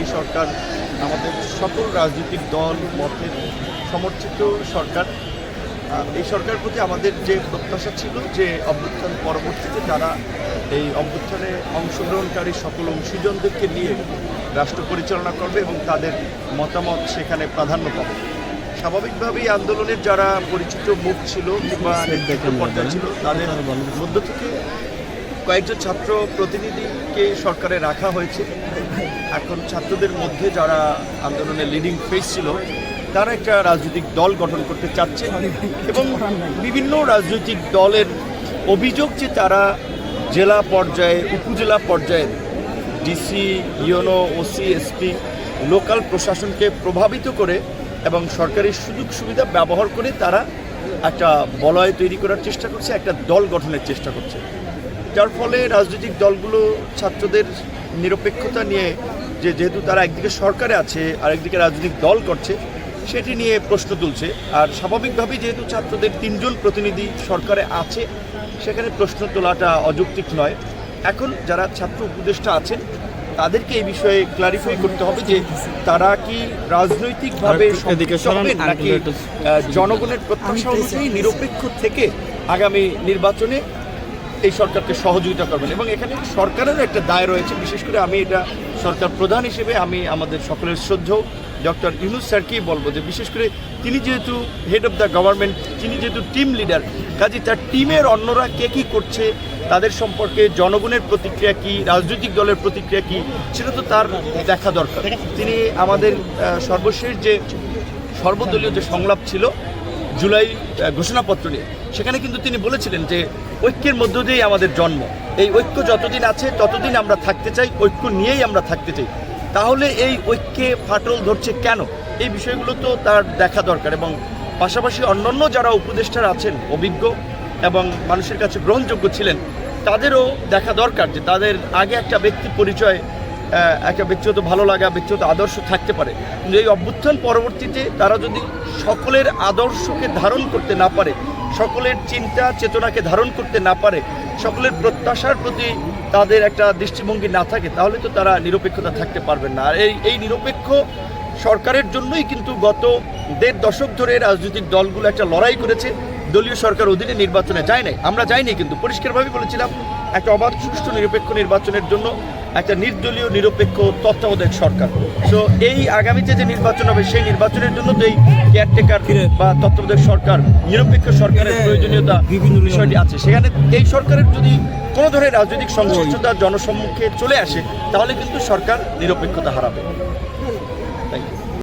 সেই সরকার আমাদের সকল রাজনৈতিক দল মতের সমর্থিত সরকার। এই সরকারের প্রতি আমাদের যে প্রত্যাশা ছিল যে অভ্যুত্থান পরবর্তীতে তারা এই অভ্যুত্থানে অংশগ্রহণকারী সকল অংশীজনদেরকে নিয়ে রাষ্ট্র পরিচালনা করবে এবং তাদের মতামত সেখানে প্রাধান্য পাবে। স্বাভাবিকভাবেই আন্দোলনের যারা পরিচিত মুখ ছিল কিংবা নেতৃত্ব পর্যায়ে ছিল তাদের মধ্য থেকে কয়েকজন ছাত্র প্রতিনিধিকে সরকারে রাখা হয়েছে। এখন ছাত্রদের মধ্যে যারা আন্দোলনের লিডিং ফেস ছিল তারা একটা রাজনৈতিক দল গঠন করতে চাচ্ছে এবং বিভিন্ন রাজনৈতিক দলের অভিযোগ যে তারা জেলা পর্যায়ে উপজেলা পর্যায়ে DC UNO OC SP local প্রশাসনকে প্রভাবিত করে এবং সরকারি সুযোগ সুবিধা ব্যবহার করে তারা একটা বলয় তৈরি করার চেষ্টা করছে, একটা দল গঠনের চেষ্টা করছে, যার ফলে রাজনৈতিক দলগুলো ছাত্রদের নিরপেক্ষতা নিয়ে যেহেতু তারা একদিকে সরকারে আছে আর একদিকে রাজনৈতিক দল করছে সেটি নিয়ে প্রশ্ন তুলছে। আর স্বাভাবিকভাবেই যেহেতু ছাত্রদের 3 জন প্রতিনিধি সরকারে আছে সেখানে প্রশ্ন তোলাটা অযৌক্তিক নয়। এখন যারা ছাত্র উপদেষ্টা আছেন তাদেরকে এই বিষয়ে ক্লারিফাই করতে হবে যে তারা কি রাজনৈতিকভাবে নাকি জনগণের প্রত্যাশা অনুযায়ী নিরপেক্ষ থেকে আগামী নির্বাচনে এই সরকারকে সহযোগিতা করবেন। এবং এখানে সরকারেরও একটা দায় রয়েছে। বিশেষ করে আমি এটা সরকার প্রধান হিসেবে আমি আমাদের সকলের শ্রদ্ধেয় ডক্টর ইউনূস স্যারকেই বলবো যে বিশেষ করে তিনি যেহেতু হেড অফ দ্য গভর্নমেন্ট, তিনি যেহেতু টিম লিডার, কাজে তার টিমের অন্যরা কে কী করছে তাদের সম্পর্কে জনগণের প্রতিক্রিয়া কী, রাজনৈতিক দলের প্রতিক্রিয়া কী সেটা তো তার দেখা দরকার। তিনি আমাদের সর্বশেষ যে সর্বদলীয় যে সংলাপ ছিল জুলাই ঘোষণাপত্র নিয়ে, সেখানে কিন্তু তিনি বলেছিলেন যে ঐক্যের মধ্য দিয়েই আমাদের জন্ম, এই ঐক্য যতদিন আছে ততদিন আমরা থাকতে চাই, ঐক্য নিয়েই আমরা থাকতে চাই। তাহলে এই ঐক্যে ফাটল ধরছে কেন, এই বিষয়গুলো তো তার দেখা দরকার। এবং পাশাপাশি অন্যান্য যারা উপদেষ্টারা আছেন অভিজ্ঞ এবং মানুষের কাছে গ্রহণযোগ্য ছিলেন তাদেরও দেখা দরকার যে তাদের আগে একটা ব্যক্তি পরিচয়, একটা ব্যক্তিগত ভালো লাগা, ব্যক্তিগত আদর্শ থাকতে পারে, কিন্তু এই অভ্যুত্থান পরবর্তীতে তারা যদি সকলের আদর্শকে ধারণ করতে না পারে, সকলের চিন্তা চেতনাকে ধারণ করতে না পারে, সকলের প্রত্যাশার প্রতি তাদের একটা দৃষ্টিভঙ্গি না থাকে তাহলে তো তারা নিরপেক্ষতা থাকতে পারবেন না। আর এই নিরপেক্ষ সরকারের জন্যই কিন্তু গত 1.5 দশক ধরে রাজনৈতিক দলগুলো একটা লড়াই করেছে, দলীয় সরকার অধীনে নির্বাচনে যায় নাই, আমরা যাইনি, কিন্তু পরিষ্কারভাবে বলেছিলাম একটা অবাধ সুষ্ঠু নিরপেক্ষ নির্বাচনের জন্য একটা নির্দলীয় নিরপেক্ষ তত্ত্বাবধায়ক সরকার। সো এই আগামীতে যে নির্বাচন হবে সেই নির্বাচনের জন্য তো এই কেয়ারটেকার বা তত্ত্বাবধায়ক সরকার, নিরপেক্ষ সরকারের প্রয়োজনীয়তা বিভিন্ন বিষয়টি আছে। সেখানে এই সরকারের যদি কোনো ধরনের রাজনৈতিক সংশ্লিষ্টতা জনসম্মুখে চলে আসে তাহলে কিন্তু সরকার নিরপেক্ষতা হারাবে।